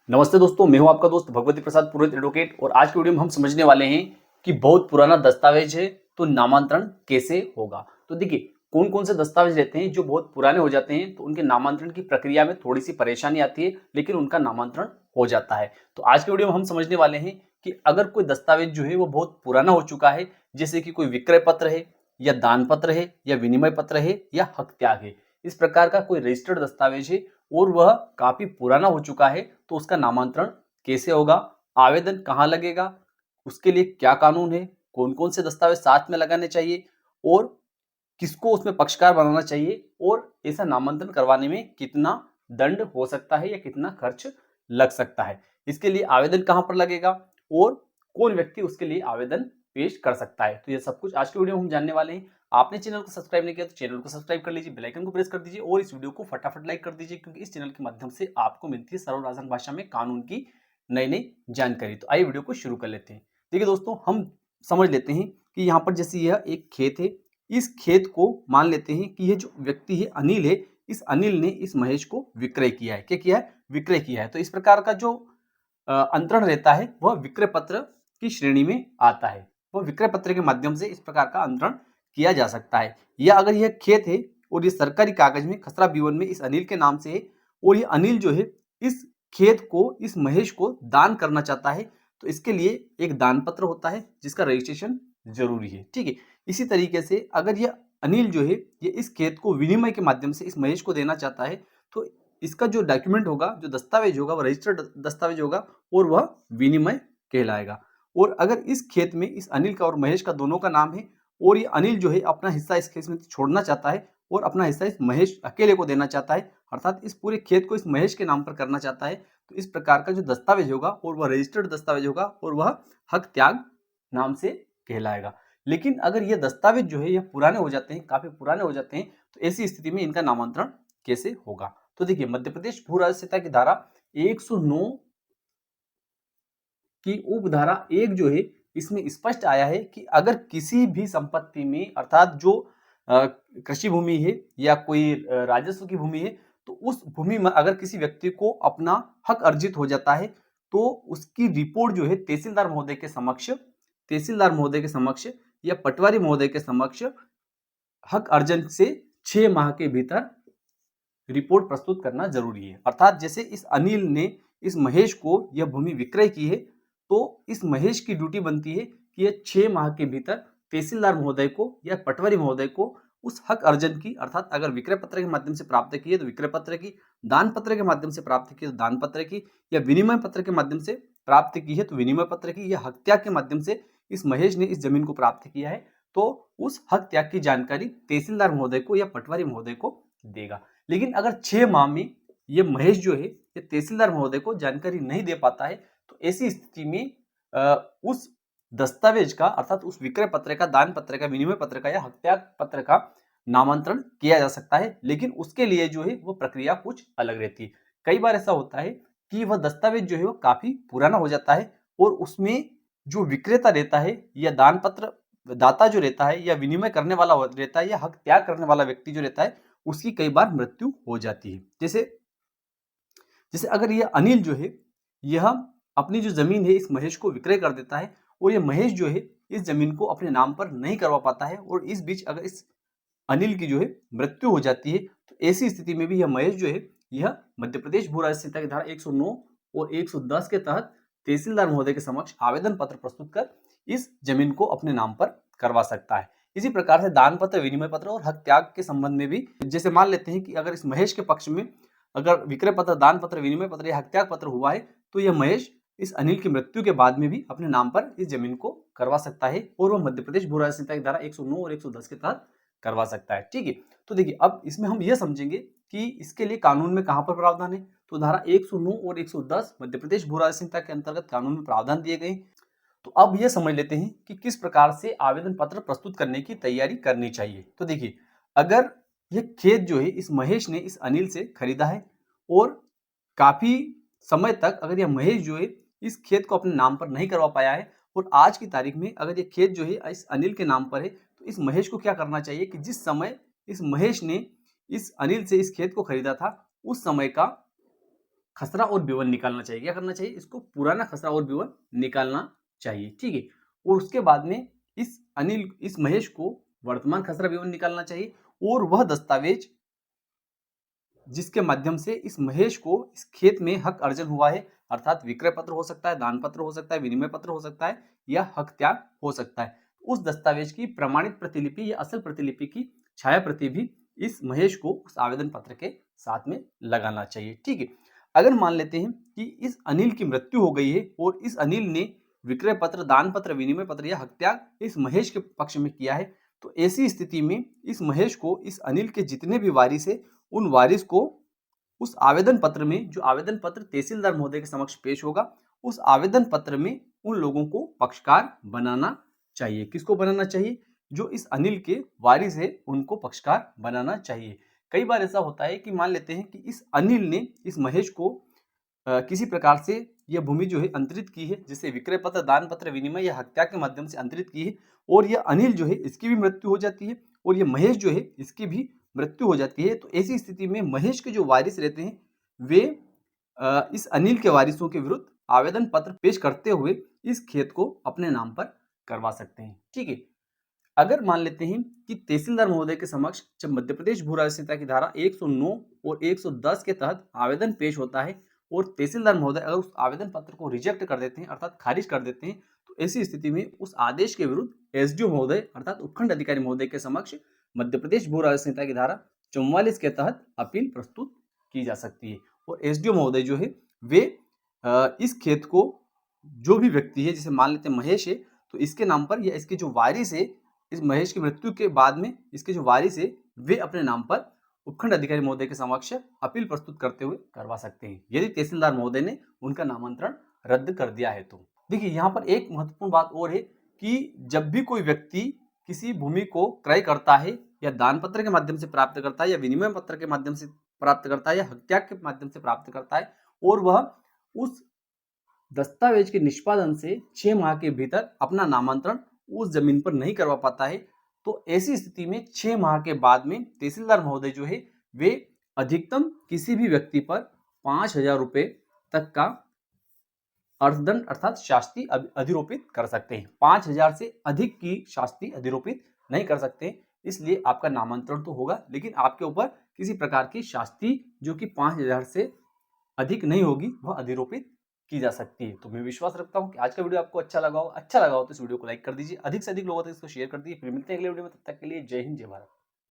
नमस्ते दोस्तों, मैं हूं आपका दोस्त भगवती प्रसाद पुरोहित एडवोकेट। और आज के वीडियो में हम समझने वाले हैं कि बहुत पुराना दस्तावेज है तो नामांतरण कैसे होगा। तो देखिए, कौन कौन से दस्तावेज रहते हैं जो बहुत पुराने हो जाते हैं तो उनके नामांतरण की प्रक्रिया में थोड़ी सी परेशानी आती है, लेकिन उनका नामांतरण हो जाता है। तो आज के वीडियो में हम समझने वाले हैं कि अगर कोई दस्तावेज जो है वो बहुत पुराना हो चुका है, जैसे कि कोई विक्रय पत्र है या दान पत्र है या विनिमय पत्र है या हक त्याग है, इस प्रकार का कोई रजिस्टर्ड दस्तावेज है और वह काफी पुराना हो चुका है, तो उसका नामांतरण कैसे होगा, आवेदन कहाँ लगेगा, उसके लिए क्या कानून है, कौन कौन से दस्तावेज साथ में लगाने चाहिए और किसको उसमें पक्षकार बनाना चाहिए, और ऐसा नामांतरण करवाने में कितना दंड हो सकता है या कितना खर्च लग सकता है, इसके लिए आवेदन कहां पर लगेगा और कौन व्यक्ति उसके लिए आवेदन पेश कर सकता है। तो ये सब कुछ आज के वीडियो में हम जानने वाले हैं। आपने चैनल को सब्सक्राइब नहीं किया तो चैनल को सब्सक्राइब कर लीजिए, बेल आइकन को प्रेस कर दीजिए और इस वीडियो को फटाफट लाइक कर दीजिए, क्योंकि इस चैनल के माध्यम से आपको मिलती है सरल आसान भाषा में कानून की नई नई जानकारी। तो आइए वीडियो को शुरू कर लेते हैं। देखिए दोस्तों, हम समझ लेते हैं कि यहाँ पर जैसे यह एक खेत है, इस खेत को मान लेते हैं कि यह जो व्यक्ति है अनिल है, इस अनिल ने इस महेश को विक्रय किया है। क्या किया है? विक्रय किया है। तो इस प्रकार का जो अंतरण रहता है वह विक्रय पत्र की श्रेणी में आता है। वह विक्रय पत्र के माध्यम से इस प्रकार का अंतरण किया जा सकता है। या अगर यह खेत है और ये सरकारी कागज में खसरा B1 में इस अनिल के नाम से है और ये अनिल जो है इस खेत को, इस महेश को दान करना चाहता है, तो इसके लिए एक दान पत्र होता है जिसका रजिस्ट्रेशन जरूरी है। ठीक है। इसी तरीके से अगर यह अनिल जो है ये इस खेत को विनिमय के माध्यम से इस महेश को देना चाहता है, तो इसका जो डॉक्यूमेंट होगा, जो दस्तावेज होगा, वह रजिस्टर्ड दस्तावेज होगा और वह विनिमय कहलाएगा। और अगर इस खेत में इस अनिल का और महेश का दोनों का नाम है और ये अनिल जो है अपना हिस्सा इस खेत में छोड़ना चाहता है और अपना हिस्सा इस महेश अकेले को देना चाहता है, अर्थात इस पूरे खेत को इस महेश के नाम पर करना चाहता है, तो इस प्रकार का जो दस्तावेज होगा और वह रजिस्टर्ड दस्तावेज होगा और वह हक त्याग नाम से कहलाएगा। लेकिन अगर ये दस्तावेज जो है यह पुराने हो जाते हैं, काफी पुराने हो जाते हैं, तो ऐसी स्थिति में इनका नामांतरण कैसे होगा। तो देखिए, मध्य प्रदेश भू राज्य संहिता की धारा 109 की उपधारा 1 जो है इसमें स्पष्ट आया है कि अगर किसी भी संपत्ति में, अर्थात जो कृषि भूमि है या कोई राजस्व की भूमि है, तो उस भूमि में अगर किसी व्यक्ति को अपना हक अर्जित हो जाता है, तो उसकी रिपोर्ट जो है तहसीलदार महोदय के समक्ष या पटवारी महोदय के समक्ष हक अर्जन से 6 माह के भीतर रिपोर्ट प्रस्तुत करना जरूरी है। अर्थात जैसे इस अनिल ने इस महेश को यह भूमि विक्रय की है, तो इस महेश की ड्यूटी बनती है कि यह 6 माह के भीतर तहसीलदार महोदय को या पटवारी महोदय को उस हक अर्जन की, अर्थात अगर विक्रय पत्र के माध्यम से प्राप्त की है तो विक्रय पत्र की, दान पत्र के माध्यम से प्राप्त की है तो दान पत्र की, या विनिमय पत्र के माध्यम से प्राप्त की है तो विनिमय पत्र की, या हक त्याग के माध्यम से इस महेश ने इस जमीन को प्राप्त किया है, तो उस हक त्याग की जानकारी तहसीलदार महोदय को या पटवारी महोदय को देगा। लेकिन अगर 6 माह में ये महेश जो है ये तहसीलदार महोदय को जानकारी नहीं दे पाता है, तो ऐसी स्थिति में उस दस्तावेज का, अर्थात उस विक्रय पत्र का, दान पत्र का, विनिमय पत्र का या हक त्याग पत्र का नामांतरण किया जा सकता है। लेकिन उसके लिए जो है वो प्रक्रिया कुछ अलग रहती है। कई बार ऐसा होता है कि वह दस्तावेज जो है वो काफी पुराना हो जाता है और उसमें जो विक्रेता रहता है या दान पत्र दाता जो रहता है या विनिमय करने वाला रहता है या हक त्याग करने वाला व्यक्ति जो रहता है, उसकी कई बार मृत्यु हो जाती है। जैसे जैसे अगर यह अनिल जो है यह अपनी जो जमीन है इस महेश को विक्रय कर देता है और यह महेश जो है इस जमीन को अपने नाम पर नहीं करवा पाता है और इस बीच अगर इस अनिल की जो है मृत्यु हो जाती है, तो ऐसी स्थिति में भी यह महेश जो है यह मध्य प्रदेश भू राज्य संहिता की धारा 109 और 110 के तहत तहसीलदार महोदय के समक्ष आवेदन पत्र प्रस्तुत कर इस जमीन को अपने नाम पर करवा सकता है। इसी प्रकार से दान पत्र, विनिमय पत्र और हक त्याग के संबंध में भी, जैसे मान लेते हैं कि अगर इस महेश के पक्ष में अगर विक्रय पत्र, दान पत्र, विनिमय पत्र या हक त्याग पत्र हुआ है, तो यह महेश इस अनिल की मृत्यु के बाद में भी अपने नाम पर इस जमीन को करवा सकता है और वह मध्य प्रदेश भू राज्य संहिता की धारा 109 और 110 के तहत करवा सकता है। ठीक है। तो देखिए, अब इसमें हम यह समझेंगे कि इसके लिए कानून में कहां पर प्रावधान है। तो धारा 109 और 110 मध्य प्रदेश भू राज्य संहिता के अंतर्गत कानून में प्रावधान दिए गए। तो अब यह समझ लेते हैं कि किस प्रकार से आवेदन पत्र प्रस्तुत करने की तैयारी करनी चाहिए। तो देखिए, अगर यह खेत जो है इस महेश ने इस अनिल से खरीदा है और काफी समय तक अगर यह महेश जो है इस खेत को अपने नाम पर नहीं करवा पाया है और आज की तारीख में अगर यह खेत जो है इस अनिल के नाम पर है, तो इस महेश को क्या करना चाहिए कि जिस समय इस महेश ने इस अनिल से इस खेत को खरीदा था, उस समय का खसरा और विवरण निकालना चाहिए। क्या करना चाहिए? इसको पुराना खसरा और विवरण निकालना चाहिए, ठीक है। और उसके बाद में इस महेश को वर्तमान खसरा विवरण निकालना चाहिए और वह दस्तावेज जिसके माध्यम से इस महेश को इस खेत में हक अर्जन हुआ है, अर्थात विक्रय पत्र हो सकता है, दान पत्र हो सकता है, विनिमय पत्र हो सकता है या हक त्याग हो सकता है, उस दस्तावेज की प्रमाणित प्रतिलिपि या असल प्रतिलिपि की छाया प्रति भी इस महेश को उस आवेदन पत्र के साथ में लगाना चाहिए, ठीक है। अगर मान लेते हैं कि इस अनिल की मृत्यु हो गई है और इस अनिल ने विक्रय पत्र, दान पत्र, विनिमय पत्र या हक त्याग इस महेश के पक्ष में किया है, तो ऐसी स्थिति में इस महेश को इस अनिल के जितने भी वारिस है उन वारिस को उस आवेदन पत्र में, जो आवेदन पत्र तहसीलदार महोदय के समक्ष पेश होगा, उस आवेदन पत्र में उन लोगों को पक्षकार बनाना चाहिए। किसको बनाना चाहिए? जो इस अनिल के वारिस है उनको पक्षकार बनाना चाहिए। कई बार ऐसा होता है कि मान लेते हैं कि इस अनिल ने इस महेश को किसी प्रकार से यह भूमि जो है अंतरित की है, जैसे विक्रय पत्र, दान पत्र, विनिमय या हत्या के माध्यम से अंतरित की है, और यह अनिल जो है इसकी भी मृत्यु हो जाती है और यह महेश जो है इसकी भी मृत्यु हो जाती है। तो ऐसी स्थिति में महेश के जो वारिस रहते हैं वे इस अनिल के वारिसों के विरुद्ध आवेदन पत्र पेश करते हुए इस खेत को अपने नाम पर करवा सकते हैं, ठीक है। अगर मान लेते हैं कि तहसीलदार महोदय के समक्ष जब मध्य प्रदेश भू राजस्व संहिता की धारा 109 और 110 के तहत आवेदन पेश होता है और तहसीलदार महोदय अगर उस आवेदन पत्र को रिजेक्ट कर देते हैं, अर्थात खारिज कर देते हैं, तो ऐसी स्थिति में उस आदेश के विरुद्ध एसडीओ महोदय अर्थात उपखंड अधिकारी महोदय के समक्ष मध्य प्रदेश भू राजस्व संहिता की धारा 44 के तहत अपील प्रस्तुत की जा सकती है। और एसडीओ महोदय जो है वे इस खेत को, जो भी व्यक्ति है, जैसे मान लेते हैं महेश है, तो इसके नाम पर या इसके जो वारिस है, इस महेश की मृत्यु के बाद में इसके जो वारिस है वे अपने नाम पर उपखंड अधिकारी महोदय के समक्ष अपील प्रस्तुत करते हुए करवा सकते हैं, यदि तहसीलदार महोदय ने उनका नामांतरण रद्द कर दिया है। तो देखिए यहाँ पर एक महत्वपूर्ण बात और है कि जब भी कोई व्यक्ति किसी भूमि को क्रय करता है या दान पत्र के माध्यम से प्राप्त करता है या विनिमय पत्र के माध्यम से प्राप्त करता है या हत्या के माध्यम से प्राप्त करता है और वह उस दस्तावेज के निष्पादन से 6 माह के भीतर अपना नामांतरण उस जमीन पर नहीं करवा पाता है, तो ऐसी स्थिति में 6 माह के बाद में तहसीलदार महोदय जो है वे अधिकतम किसी भी व्यक्ति पर 5,000 रुपए तक का अर्थदंड अर्थात शास्ति अधिरोपित कर सकते हैं। 5,000 से अधिक की शास्ति अधिरोपित नहीं कर सकते, इसलिए आपका नामांतरण तो होगा लेकिन आपके ऊपर किसी प्रकार की शास्ति जो कि 5,000 से अधिक नहीं होगी वह अधिरोपित की जा सकती है। तो मैं विश्वास रखता हूं कि आज का वीडियो आपको अच्छा लगा हो तो इस वीडियो को लाइक कर दीजिए, अधिक से अधिक लोगों तक इसको शेयर कर दीजिए। फिर मिलते हैं अगले वीडियो में, तब तक के लिए जय हिंद, जय भारत।